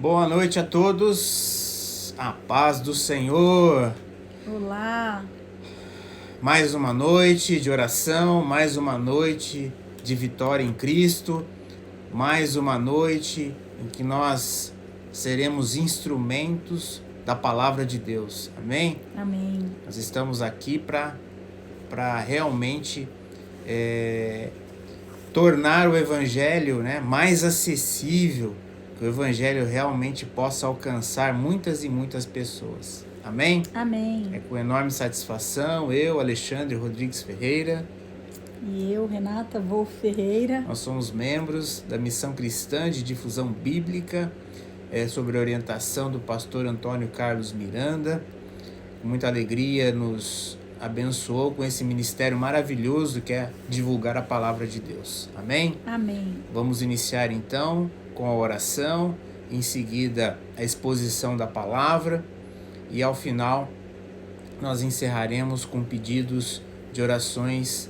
Boa noite a todos, a paz do Senhor. Olá. Mais uma noite de oração, mais uma noite de vitória em Cristo, mais uma noite em que nós seremos instrumentos da palavra de Deus. Amém? Amém. Nós estamos aqui para realmente tornar o Evangelho, mais acessível, que o Evangelho realmente possa alcançar muitas e muitas pessoas. Amém? Amém. É com enorme satisfação, eu, Alexandre Rodrigues Ferreira. E eu, Renata Wolf Ferreira. Nós somos membros da Missão Cristã de Difusão Bíblica, sob a orientação do pastor Antônio Carlos Miranda. Com muita alegria nos abençoou com esse ministério maravilhoso que é divulgar a palavra de Deus. Amém? Amém. Vamos iniciar então com a oração, em seguida a exposição da palavra e ao final nós encerraremos com pedidos de orações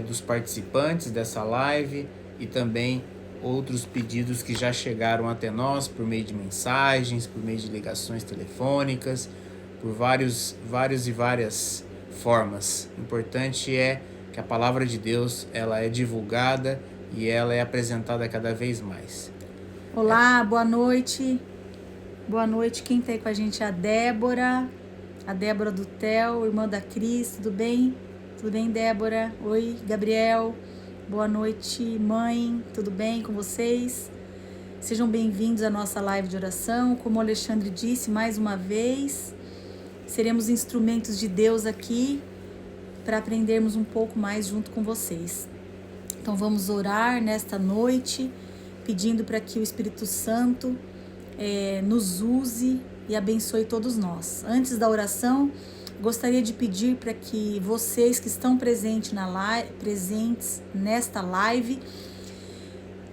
dos participantes dessa live e também outros pedidos que já chegaram até nós por meio de mensagens, por meio de ligações telefônicas, por várias formas. O importante é que a palavra de Deus ela é divulgada e ela é apresentada cada vez mais. Olá, boa noite. Boa noite, quem está aí com a gente é a Débora do Theo, irmã da Cris, tudo bem? Tudo bem, Débora? Oi, Gabriel. Boa noite, mãe, tudo bem com vocês? Sejam bem-vindos à nossa live de oração. Como o Alexandre disse, mais uma vez, seremos instrumentos de Deus aqui para aprendermos um pouco mais junto com vocês. Então vamos orar nesta noite, pedindo para que o Espírito Santo nos use e abençoe todos nós. Antes da oração, gostaria de pedir para que vocês que estão presentes nesta live,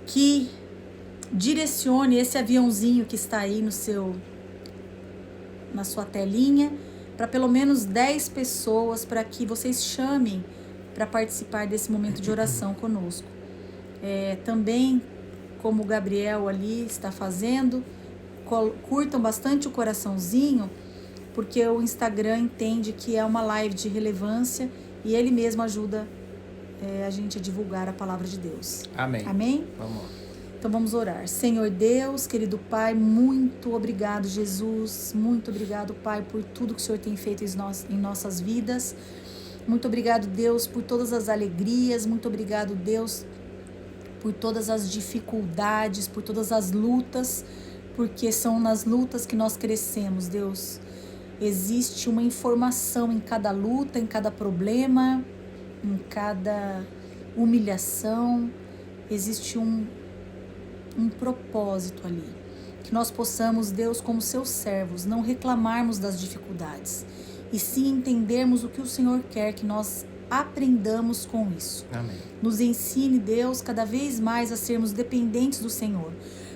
que direcione esse aviãozinho que está aí na sua telinha, para pelo menos 10 pessoas, para que vocês chamem para participar desse momento de oração conosco. Também, como o Gabriel ali está fazendo, curtam bastante o coraçãozinho, porque o Instagram entende que é uma live de relevância e ele mesmo ajuda a gente a divulgar a palavra de Deus. Amém. Amém? Vamos lá. Então vamos orar. Senhor Deus, querido Pai, muito obrigado, Jesus. Muito obrigado, Pai, por tudo que o Senhor tem feito em nossas vidas. Muito obrigado, Deus, por todas as alegrias. Muito obrigado, Deus, por todas as dificuldades, por todas as lutas, porque são nas lutas que nós crescemos, Deus. Existe uma informação em cada luta, em cada problema, em cada humilhação. Existe um propósito ali. Que nós possamos, Deus, como seus servos, não reclamarmos das dificuldades, e sim entendermos o que o Senhor quer que nós aprendamos com isso. Amém. Nos ensine, Deus, cada vez mais a sermos dependentes do Senhor,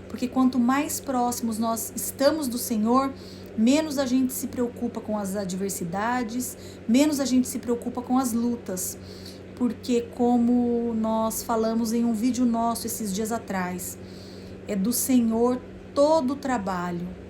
porque quanto mais próximos nós estamos do Senhor, menos a gente se preocupa com as adversidades, menos a gente se preocupa com as lutas, porque como nós falamos em um vídeo nosso esses dias atrás, é do Senhor todo o trabalho,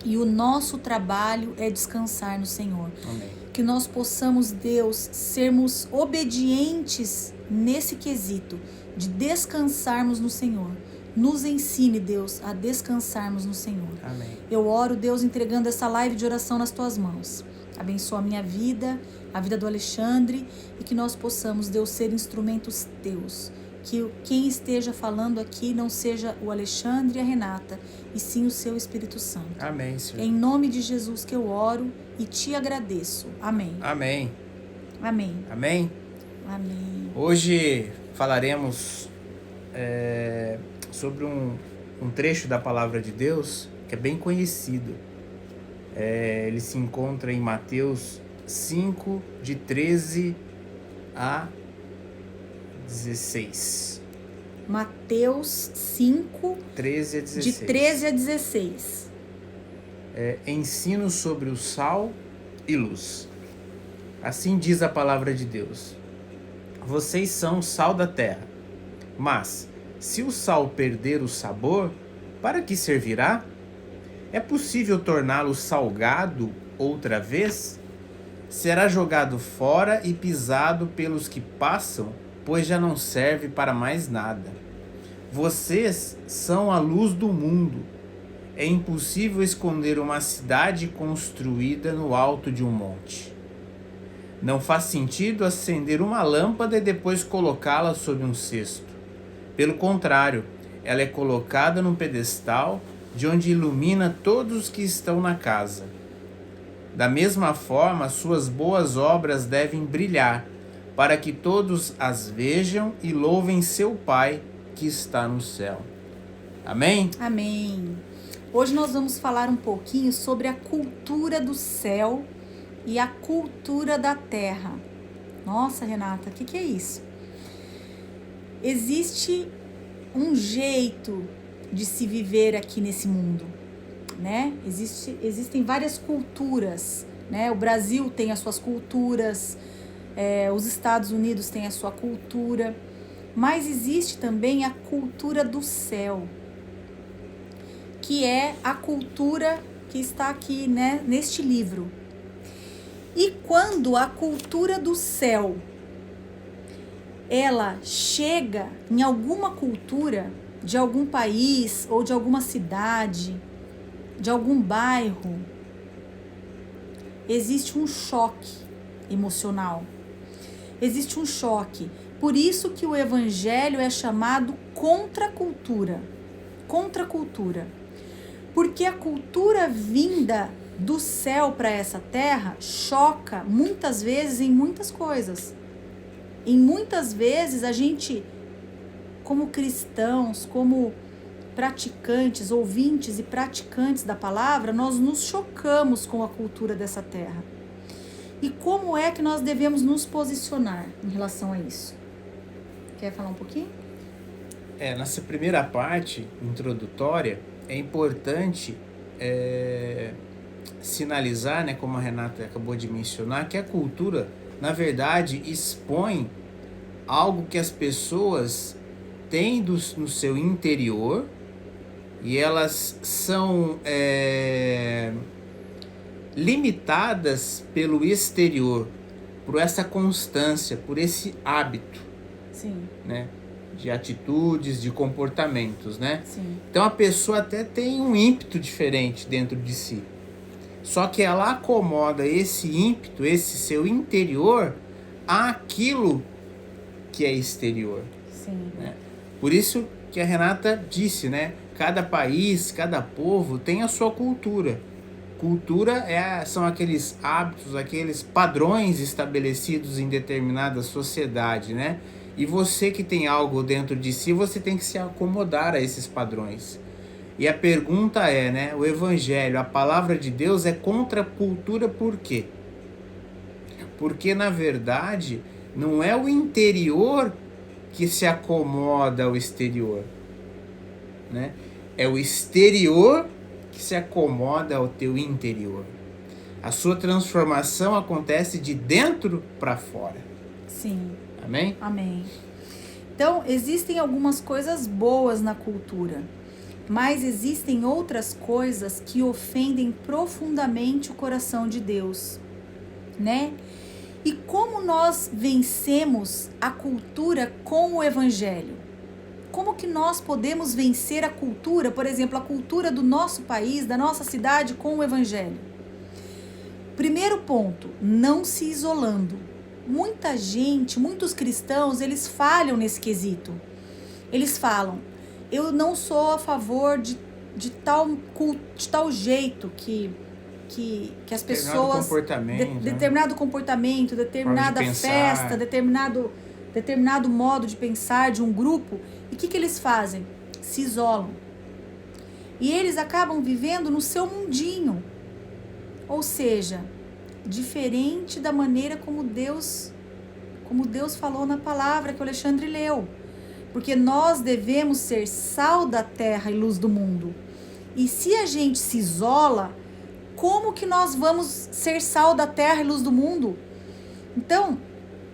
e o nosso trabalho é descansar no Senhor. Amém. Que nós possamos, Deus, sermos obedientes nesse quesito de descansarmos no Senhor. Nos ensine, Deus, a descansarmos no Senhor. Amém. Eu oro, Deus, entregando essa live de oração nas tuas mãos. Abençoa a minha vida, a vida do Alexandre, e que nós possamos, Deus, ser instrumentos teus. Que quem esteja falando aqui não seja o Alexandre e a Renata, e sim o seu Espírito Santo. Amém, Senhor. É em nome de Jesus que eu oro e te agradeço. Amém. Amém. Amém. Amém. Amém. Hoje falaremos sobre um trecho da palavra de Deus que é bem conhecido. Ele se encontra em Mateus 5, de 13 a 16. Mateus 5, 13 a 16. de 13 a 16. Ensino sobre o sal e luz. Assim diz a palavra de Deus. Vocês são o sal da terra. Mas, se o sal perder o sabor, para que servirá? É possível torná-lo salgado outra vez? Será jogado fora e pisado pelos que passam, pois já não serve para mais nada. Vocês são a luz do mundo. É impossível esconder uma cidade construída no alto de um monte. Não faz sentido acender uma lâmpada e depois colocá-la sob um cesto. Pelo contrário, ela é colocada num pedestal de onde ilumina todos os que estão na casa. Da mesma forma, suas boas obras devem brilhar, para que todos as vejam e louvem seu Pai que está no céu. Amém? Amém. Hoje nós vamos falar um pouquinho sobre a cultura do céu e a cultura da terra. Nossa, Renata, o que é isso? Existe um jeito de se viver aqui nesse mundo, né? Existem várias culturas, né? O Brasil tem as suas culturas, os Estados Unidos têm a sua cultura, mas existe também a cultura do céu, que é a cultura que está aqui, né, neste livro. E quando a cultura do céu ela chega em alguma cultura de algum país ou de alguma cidade, de algum bairro, existe um choque emocional. Existe um choque. Por isso que o evangelho é chamado contracultura. Contracultura. Porque a cultura vinda do céu para essa terra choca muitas vezes em muitas coisas. E muitas vezes a gente, como cristãos, como praticantes, ouvintes e praticantes da palavra, nós nos chocamos com a cultura dessa terra. E como é que nós devemos nos posicionar em relação a isso? Quer falar um pouquinho? Nessa primeira parte introdutória, é importante sinalizar, né, como a Renata acabou de mencionar, que a cultura, na verdade, expõe algo que as pessoas têm no seu interior e elas são limitadas pelo exterior, por essa constância, por esse hábito. Sim. Né, de atitudes, de comportamentos, né? Sim. Então a pessoa até tem um ímpeto diferente dentro de si. Só que ela acomoda esse ímpeto, esse seu interior, àquilo que é exterior. Sim. Né? Por isso que a Renata disse, né? Cada país, cada povo tem a sua cultura. Cultura são aqueles hábitos, aqueles padrões estabelecidos em determinada sociedade, né? E você que tem algo dentro de si, você tem que se acomodar a esses padrões. E a pergunta é, né? O evangelho, a palavra de Deus é contra a cultura por quê? Porque, na verdade, não é o interior que se acomoda ao exterior, né? É o exterior que se acomoda ao teu interior. A sua transformação acontece de dentro para fora. Sim. Amém? Amém. Então, existem algumas coisas boas na cultura, mas existem outras coisas que ofendem profundamente o coração de Deus, né? E como nós vencemos a cultura com o evangelho? Como que nós podemos vencer a cultura, por exemplo, a cultura do nosso país, da nossa cidade, com o evangelho? Primeiro ponto, não se isolando. Muita gente, muitos cristãos, eles falham nesse quesito. Eles falam, eu não sou a favor de tal jeito que as pessoas... Determinado comportamento, determinada festa, determinado modo de pensar de um grupo. E o que eles fazem? Se isolam. E eles acabam vivendo no seu mundinho. Ou seja, diferente da maneira como Deus falou na palavra que o Alexandre leu. Porque nós devemos ser sal da terra e luz do mundo. E se a gente se isola, como que nós vamos ser sal da terra e luz do mundo? Então,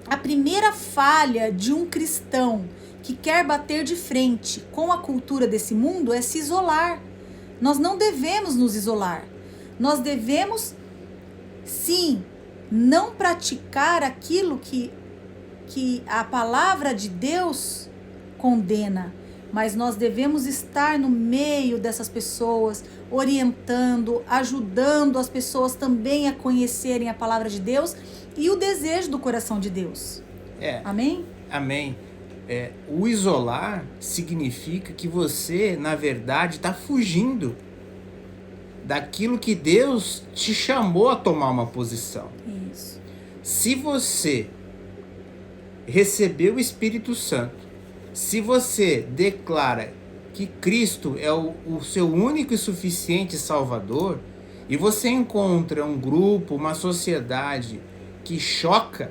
a primeira falha de um cristão que quer bater de frente com a cultura desse mundo é se isolar. Nós não devemos nos isolar. Nós devemos, sim, não praticar aquilo que a palavra de Deus condena, mas nós devemos estar no meio dessas pessoas, orientando, ajudando as pessoas também a conhecerem a palavra de Deus e o desejo do coração de Deus. Amém? Amém. O isolar significa que você, na verdade, está fugindo daquilo que Deus te chamou a tomar uma posição. Isso. Se você recebeu o Espírito Santo, se você declara que Cristo é o seu único e suficiente Salvador, e você encontra um grupo, uma sociedade que choca,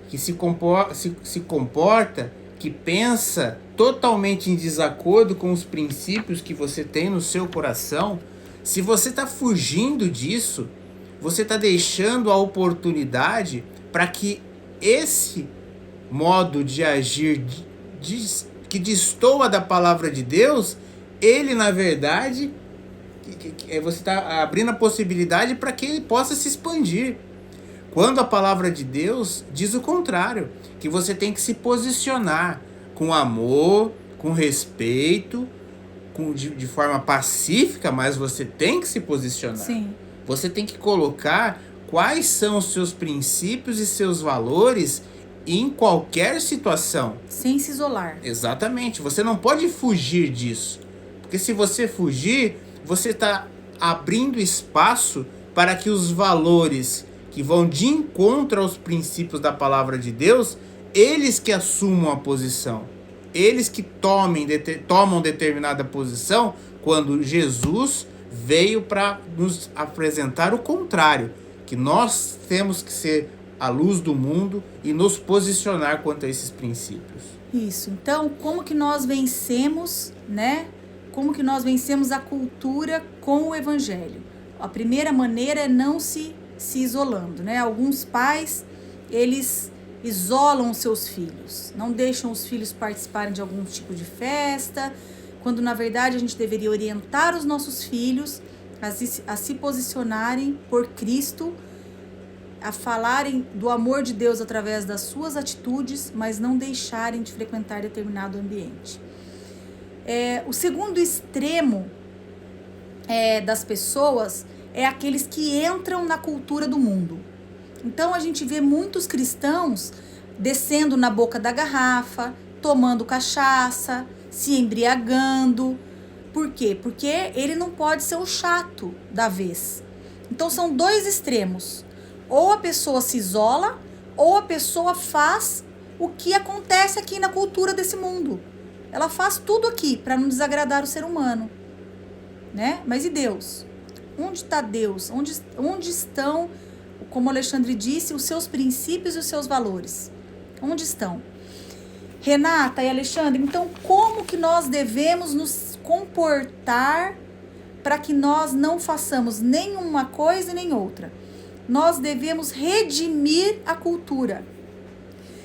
que se comporta, que pensa totalmente em desacordo com os princípios que você tem no seu coração, se você está fugindo disso, você está deixando a oportunidade para que esse modo de agir que destoa da palavra de Deus, ele, na verdade, você está abrindo a possibilidade para que ele possa se expandir. Quando a palavra de Deus diz o contrário, que você tem que se posicionar com amor, com respeito, de forma pacífica, mas você tem que se posicionar. Sim. Você tem que colocar quais são os seus princípios e seus valores em qualquer situação. Sem se isolar. Exatamente. Você não pode fugir disso. Porque se você fugir, você está abrindo espaço para que os valores que vão de encontro aos princípios da palavra de Deus, eles que assumam a posição. Eles que tomam determinada posição, quando Jesus veio para nos apresentar o contrário, que nós temos que ser a luz do mundo e nos posicionar quanto a esses princípios. Isso. Então, como que nós vencemos, né? Como que nós vencemos a cultura com o evangelho? A primeira maneira é não se isolando, né? Alguns pais, eles isolam os seus filhos, não deixam os filhos participarem de algum tipo de festa, quando na verdade a gente deveria orientar os nossos filhos a se posicionarem por Cristo, a falarem do amor de Deus através das suas atitudes, mas não deixarem de frequentar determinado ambiente. O segundo extremo das pessoas é aqueles que entram na cultura do mundo. Então a gente vê muitos cristãos descendo na boca da garrafa, tomando cachaça, se embriagando. Por quê? Porque ele não pode ser o chato da vez. Então são dois extremos. Ou a pessoa se isola, ou a pessoa faz o que acontece aqui na cultura desse mundo. Ela faz tudo aqui para não desagradar o ser humano, né? Mas e Deus? Onde está Deus? Onde estão, como Alexandre disse, os seus princípios e os seus valores? Onde estão? Renata e Alexandre, então como que nós devemos nos comportar para que nós não façamos nenhuma coisa e nem outra? Nós devemos redimir a cultura,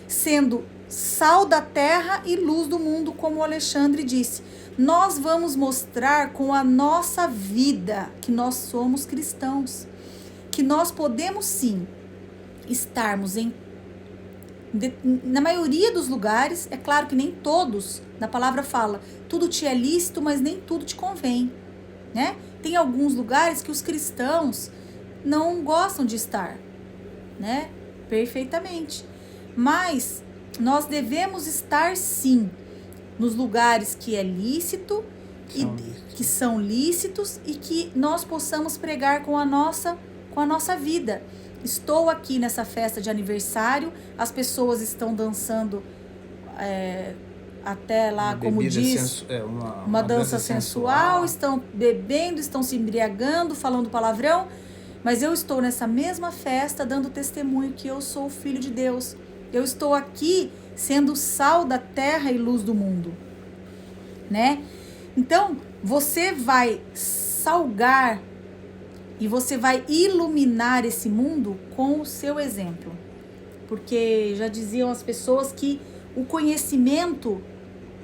sendo sal da terra e luz do mundo, como o Alexandre disse. Nós vamos mostrar com a nossa vida que nós somos cristãos, que nós podemos sim estarmos na maioria dos lugares, é claro que nem todos, na palavra fala, tudo te é lícito, mas nem tudo te convém, né? Tem alguns lugares que os cristãos não gostam de estar, né? Perfeitamente. Mas nós devemos estar sim nos lugares que é lícito, que são lícitos e que nós possamos pregar com a nossa vida. Estou aqui nessa festa de aniversário, as pessoas estão dançando até lá, como diz, uma dança sensual, estão bebendo, estão se embriagando, falando palavrão, mas eu estou nessa mesma festa dando testemunho que eu sou o filho de Deus. Eu estou aqui sendo sal da terra e luz do mundo, né? Então, você vai salgar e você vai iluminar esse mundo com o seu exemplo. Porque já diziam as pessoas que o conhecimento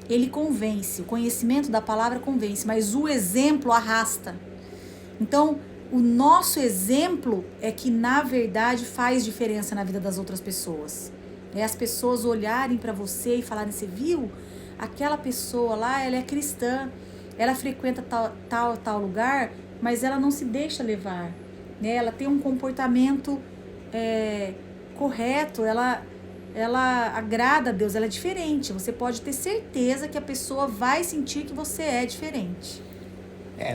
ele convence, o conhecimento da palavra convence, mas o exemplo arrasta. Então, o nosso exemplo é que, na verdade, faz diferença na vida das outras pessoas. É as pessoas olharem para você e falarem, você viu? Aquela pessoa lá, ela é cristã, ela frequenta tal lugar, mas ela não se deixa levar, né? Ela tem um comportamento correto, ela agrada a Deus, ela é diferente. Você pode ter certeza que a pessoa vai sentir que você é diferente.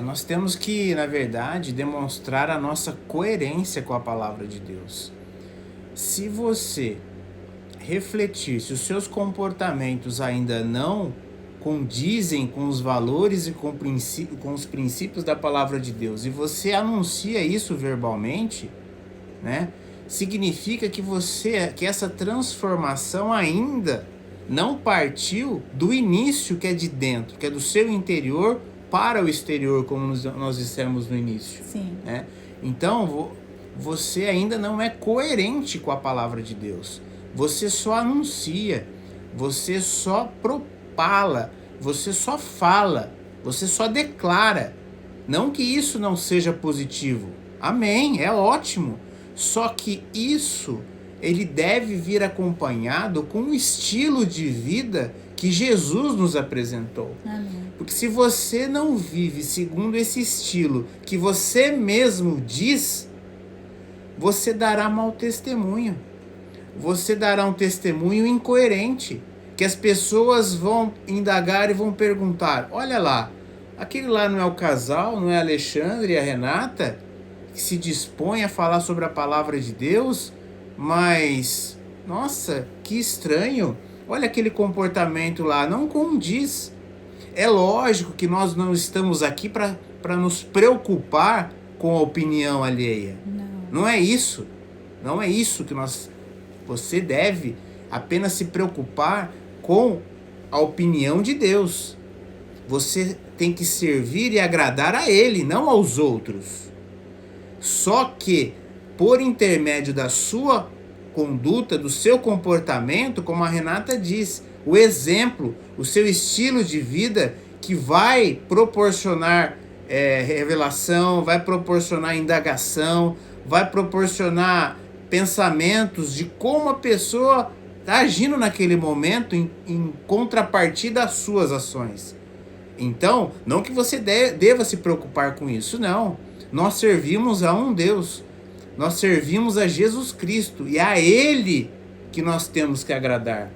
Nós temos que, na verdade, demonstrar a nossa coerência com a palavra de Deus. Se você refletir, se os seus comportamentos ainda não condizem com os valores e com os princípios da palavra de Deus, e você anuncia isso verbalmente, né? Significa que essa transformação ainda não partiu do início, que é de dentro, que é do seu interior para o exterior, como nós dissemos no início. Sim. Né? Então, você ainda não é coerente com a palavra de Deus. Você só anuncia, você só propala, você só fala, você só declara. Não que isso não seja positivo. Amém, é ótimo. Só que isso, ele deve vir acompanhado com um estilo de vida que Jesus nos apresentou. Amém. Porque se você não vive segundo esse estilo que você mesmo diz, você dará mau testemunho. Você dará um testemunho incoerente, que as pessoas vão indagar e vão perguntar, olha lá, aquele lá não é o casal, não é Alexandre e a Renata, que se dispõe a falar sobre a palavra de Deus, mas, nossa, que estranho, olha aquele comportamento lá, não condiz. É lógico que nós não estamos aqui para nos preocupar com a opinião alheia. Não é isso. Não é isso que você deve apenas se preocupar com a opinião de Deus. Você tem que servir e agradar a Ele, não aos outros. Só que, por intermédio da sua conduta, do seu comportamento, como a Renata diz, o exemplo, o seu estilo de vida que vai proporcionar revelação, vai proporcionar indagação, vai proporcionar pensamentos de como a pessoa está agindo naquele momento em contrapartida às suas ações. Então, não que você deva se preocupar com isso, não. Nós servimos a um Deus. Nós servimos a Jesus Cristo e a Ele que nós temos que agradar.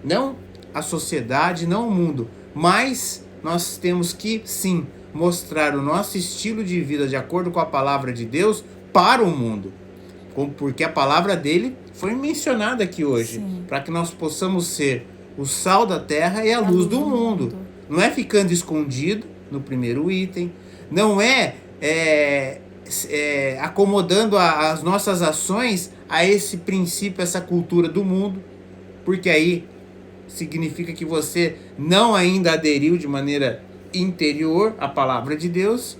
Não a sociedade, não o mundo, mas nós temos que, sim, mostrar o nosso estilo de vida de acordo com a palavra de Deus para o mundo. Porque a palavra dele foi mencionada aqui hoje, para que nós possamos ser o sal da terra e a luz do mundo. Não é ficando escondido no primeiro item, não é acomodando as nossas ações a esse princípio, essa cultura do mundo, porque aí significa que você não ainda aderiu de maneira interior à palavra de Deus.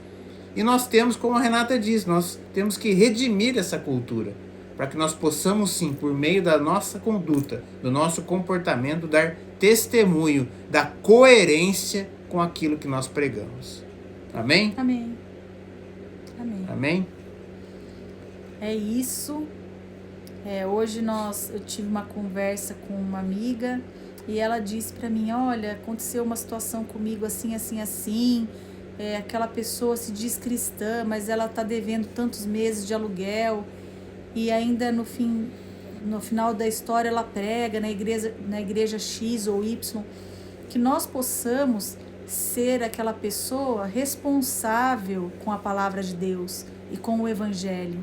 E nós temos, como a Renata diz, nós temos que redimir essa cultura, para que nós possamos sim, por meio da nossa conduta, do nosso comportamento, dar testemunho da coerência com aquilo que nós pregamos. Amém? Amém. Amém. Amém? É isso. Hoje eu tive uma conversa com uma amiga e ela disse para mim, olha, aconteceu uma situação comigo assim, assim, assim. Aquela pessoa se diz cristã, mas ela está devendo tantos meses de aluguel e ainda no final da história ela prega na igreja X ou Y, que nós possamos ser aquela pessoa responsável com a palavra de Deus e com o evangelho,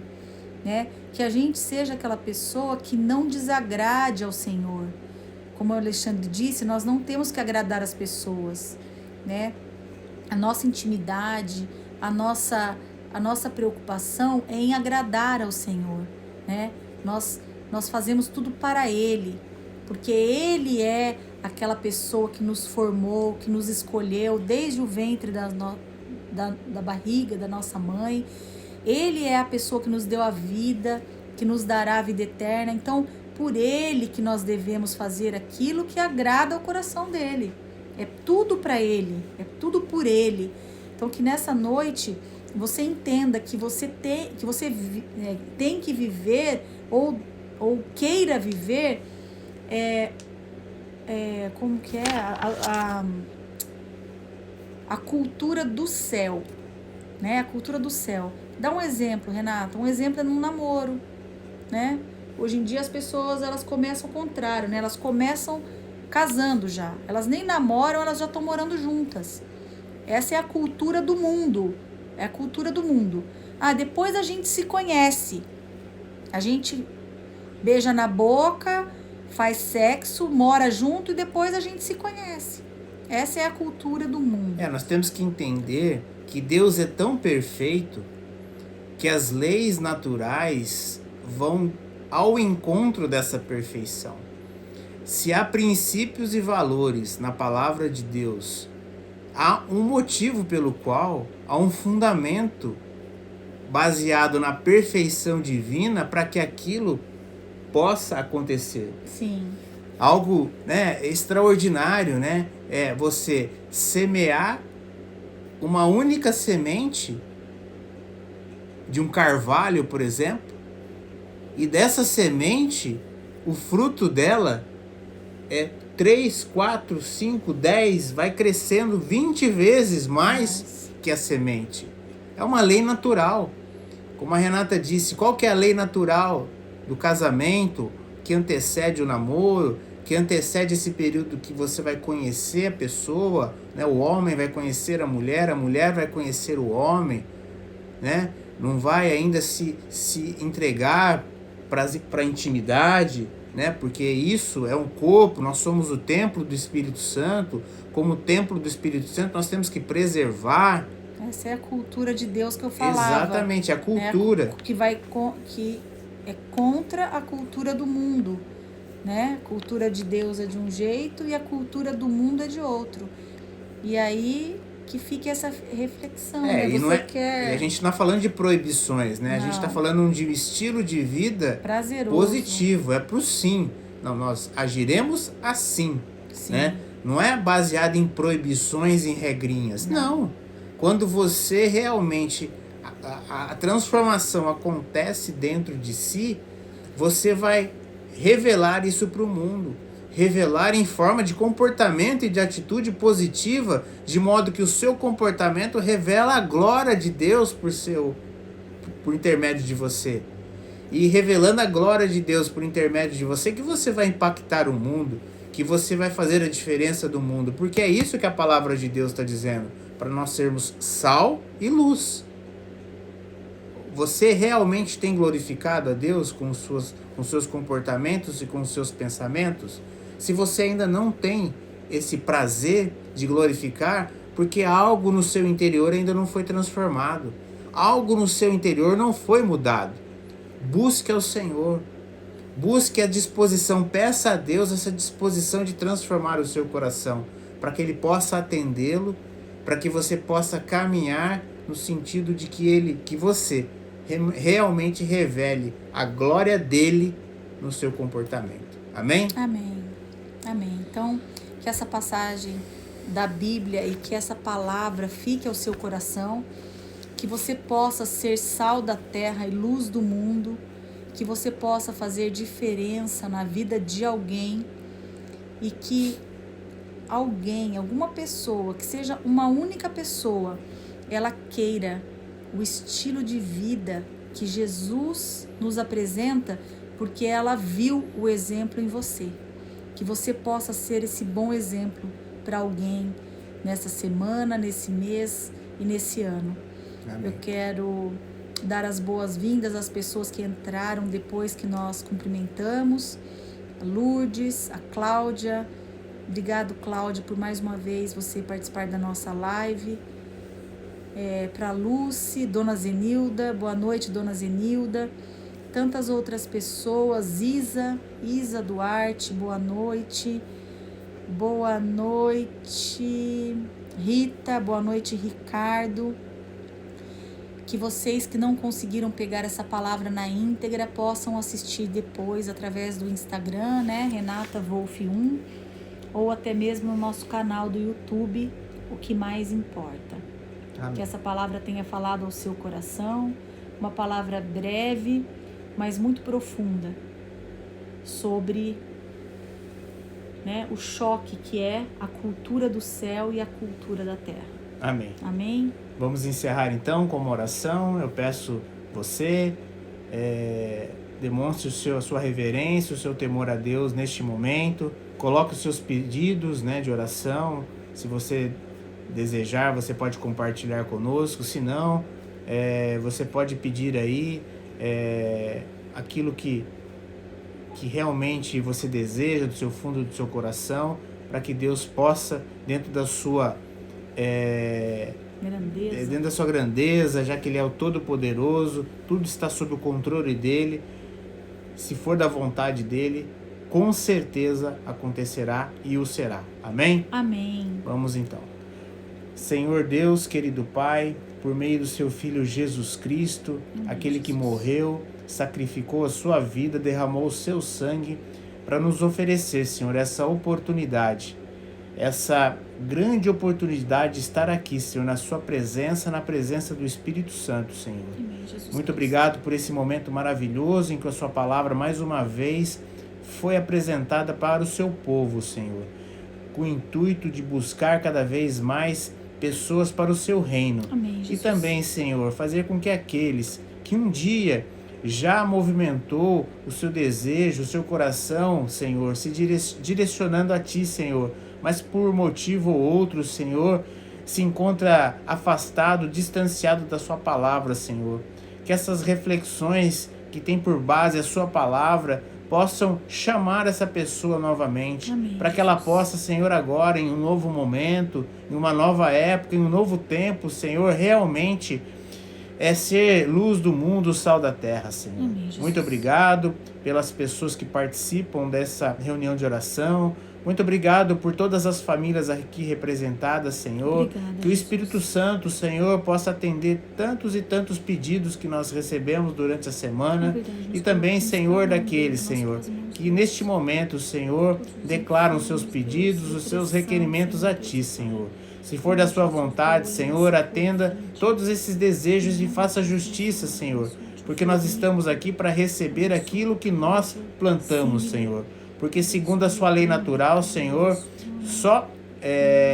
né? Que a gente seja aquela pessoa que não desagrade ao Senhor. Como o Alexandre disse, nós não temos que agradar as pessoas, né? A nossa intimidade, a nossa preocupação é em agradar ao Senhor, né? Nós fazemos tudo para Ele, porque Ele é aquela pessoa que nos formou, que nos escolheu desde o ventre da barriga da nossa mãe. Ele é a pessoa que nos deu a vida, que nos dará a vida eterna. Então, por Ele que nós devemos fazer aquilo que agrada ao coração dEle. é tudo para Ele, é tudo por Ele. Então que nessa noite você entenda que você tem que viver ou queira viver como que é a cultura do céu, né? A cultura do céu. Dá um exemplo, Renata. Um exemplo é num namoro, né? Hoje em dia as pessoas, elas começam ao contrário, né? Elas começam casando já. Elas nem namoram, elas já estão morando juntas. Essa é a cultura do mundo. É a cultura do mundo. Depois a gente se conhece. A gente beija na boca, faz sexo, mora junto e depois a gente se conhece. Essa é a cultura do mundo. Nós temos que entender que Deus é tão perfeito que as leis naturais vão ao encontro dessa perfeição. Se há princípios e valores na palavra de Deus, há um motivo pelo qual, há um fundamento baseado na perfeição divina para que aquilo possa acontecer. Sim. Algo, né, extraordinário, né? É você semear uma única semente de um carvalho, por exemplo, e dessa semente, o fruto dela é 3, 4, 5, 10, vai crescendo 20 vezes mais que a semente. É uma lei natural. Como a Renata disse, qual que é a lei natural do casamento que antecede o namoro, que antecede esse período que você vai conhecer a pessoa, né? O homem vai conhecer a mulher vai conhecer o homem, né? Não vai ainda se entregar para a intimidade, né? Porque isso é um corpo, nós somos o templo do Espírito Santo. Como templo do Espírito Santo, nós temos que preservar. Essa é a cultura de Deus que eu falava. Exatamente, a cultura. Que é contra a cultura do mundo, né? A cultura de Deus é de um jeito e a cultura do mundo é de outro. E aí que fique essa reflexão, né? E não a gente não está falando de proibições, né? Não. A gente está falando de um estilo de vida prazeroso, positivo, é pro sim. Não, nós agiremos assim, né? Não é baseado em proibições, em regrinhas. Não. Quando você realmente, a transformação acontece dentro de si, você vai revelar isso para o mundo. Revelar em forma de comportamento e de atitude positiva, de modo que o seu comportamento revela a glória de Deus por intermédio de você. E revelando a glória de Deus por intermédio de você, que você vai impactar o mundo, que você vai fazer a diferença do mundo, porque é isso que a palavra de Deus está dizendo, para nós sermos sal e luz. Você realmente tem glorificado a Deus com seus comportamentos e com os seus pensamentos? Se você ainda não tem esse prazer de glorificar, porque algo no seu interior ainda não foi transformado. Algo no seu interior não foi mudado. Busque ao Senhor. Busque a disposição. Peça a Deus essa disposição de transformar o seu coração, para que Ele possa atendê-lo, para que você possa caminhar no sentido de que você realmente revele a glória dele no seu comportamento. Amém? Amém. Amém. Então, que essa passagem da Bíblia e que essa palavra fique ao seu coração, que você possa ser sal da terra e luz do mundo, que você possa fazer diferença na vida de alguém e que alguma pessoa, que seja uma única pessoa, ela queira o estilo de vida que Jesus nos apresenta, porque ela viu o exemplo em você. Que você possa ser esse bom exemplo para alguém nessa semana, nesse mês e nesse ano. Amém. Eu quero dar as boas-vindas às pessoas que entraram depois que nós cumprimentamos. A Lourdes, a Cláudia. Obrigado, Cláudia, por mais uma vez você participar da nossa live. Para a Lucy, Dona Zenilda. Boa noite, Dona Zenilda. Tantas outras pessoas, Isa Duarte, boa noite. Boa noite, Rita, boa noite, Ricardo. Que vocês que não conseguiram pegar essa palavra na íntegra possam assistir depois através do Instagram, né? Renata Wolf 1. ou até mesmo no nosso canal do YouTube, o que mais importa. Amém. Que essa palavra tenha falado ao seu coração, uma palavra breve, mas muito profunda, sobre, né, o choque que é a cultura do céu e a cultura da terra. Amém. Amém? Vamos encerrar então com uma oração. Eu peço você, demonstre a sua reverência, o seu temor a Deus neste momento. Coloque os seus pedidos, né, de oração. Se você desejar, você pode compartilhar conosco. Se não, você pode pedir aí aquilo que realmente você deseja do seu fundo do seu coração, para que Deus possa, dentro da sua grandeza, já que Ele é o Todo-Poderoso, tudo está sob o controle dEle. Se for da vontade dEle, com certeza acontecerá e o será. Amém? Amém. Vamos então. Senhor Deus, querido Pai, por meio do seu Filho Jesus Cristo, aquele que morreu, sacrificou a sua vida, derramou o seu sangue para nos oferecer, Senhor, essa oportunidade, essa grande oportunidade de estar aqui, Senhor, na sua presença, na presença do Espírito Santo, Senhor. Muito obrigado por esse momento maravilhoso em que a sua palavra, mais uma vez, foi apresentada para o seu povo, Senhor, com o intuito de buscar cada vez mais pessoas para o seu reino. Amém, e também, Senhor, fazer com que aqueles que um dia já movimentou o seu desejo, o seu coração, Senhor, se direcionando a Ti, Senhor, mas por motivo ou outro, Senhor, se encontra afastado, distanciado da Sua palavra, Senhor. Que essas reflexões que tem por base a Sua palavra possam chamar essa pessoa novamente, para que ela possa, Senhor, agora em um novo momento, em uma nova época, em um novo tempo, Senhor, realmente ser luz do mundo, sal da terra, Senhor. Amém, muito obrigado pelas pessoas que participam dessa reunião de oração. Muito obrigado por todas as famílias aqui representadas, Senhor. Obrigada, que o Espírito Santo, Senhor, possa atender tantos e tantos pedidos que nós recebemos durante a semana. E também, Senhor, daqueles, Senhor, que neste momento, Senhor, declaram os seus pedidos, os seus requerimentos a Ti, Senhor. Se for da Sua vontade, Senhor, atenda todos esses desejos e faça justiça, Senhor, porque nós estamos aqui para receber aquilo que nós plantamos, Senhor. Porque segundo a Sua lei natural, Senhor, só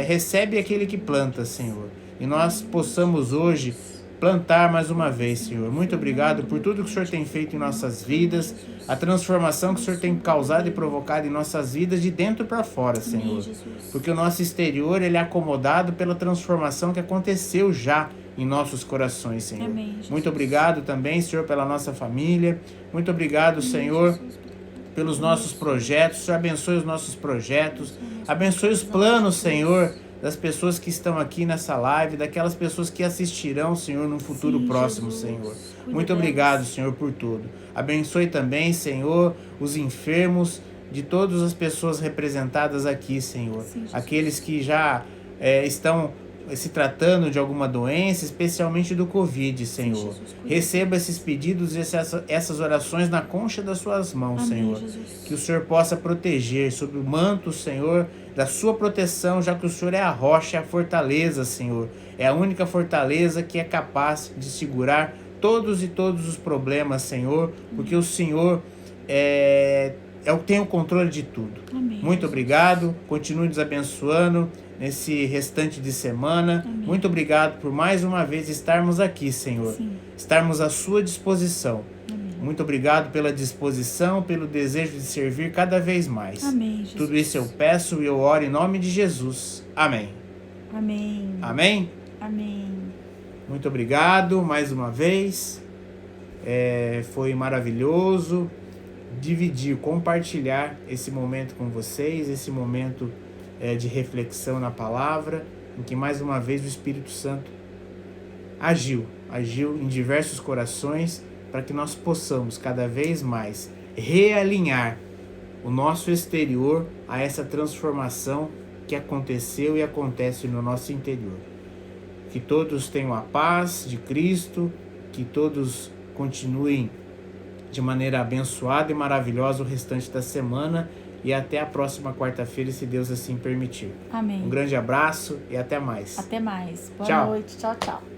recebe aquele que planta, Senhor. E nós possamos hoje plantar mais uma vez, Senhor. Muito obrigado por tudo que o Senhor tem feito em nossas vidas, a transformação que o Senhor tem causado e provocado em nossas vidas de dentro para fora, Senhor. Porque o nosso exterior, ele é acomodado pela transformação que aconteceu já em nossos corações, Senhor. Muito obrigado também, Senhor, pela nossa família. Muito obrigado, Senhor, pelos nossos projetos. O Senhor abençoe os nossos projetos. Abençoe os planos, Senhor, das pessoas que estão aqui nessa live, daquelas pessoas que assistirão, Senhor, num futuro próximo, Senhor. Muito obrigado, Senhor, por tudo. Abençoe também, Senhor, os enfermos, de todas as pessoas representadas aqui, Senhor. Aqueles que já estão se tratando de alguma doença, especialmente do Covid, Senhor. Receba esses pedidos e essas orações na concha das Suas mãos, Senhor. Que o Senhor possa proteger sob o manto, Senhor, da Sua proteção, já que o Senhor é a rocha, é a fortaleza, Senhor. É a única fortaleza que é capaz de segurar todos os problemas, Senhor, porque o Senhor tem o controle de tudo. Muito obrigado, continue nos abençoando nesse restante de semana. Muito obrigado por mais uma vez estarmos aqui, Senhor. Estarmos à Sua disposição. Muito obrigado pela disposição, pelo desejo de servir cada vez mais. Tudo isso eu peço e eu oro em nome de Jesus. Amém. Amém. Amém? Amém. Muito obrigado mais uma vez. Foi maravilhoso dividir, compartilhar esse momento com vocês, esse momento de reflexão na palavra, em que mais uma vez o Espírito Santo agiu em diversos corações, para que nós possamos cada vez mais realinhar o nosso exterior a essa transformação que aconteceu e acontece no nosso interior. Que todos tenham a paz de Cristo, que todos continuem de maneira abençoada e maravilhosa o restante da semana, e até a próxima quarta-feira, se Deus assim permitir. Amém. Um grande abraço e até mais. Até mais. Boa Tchau. noite. Tchau, tchau.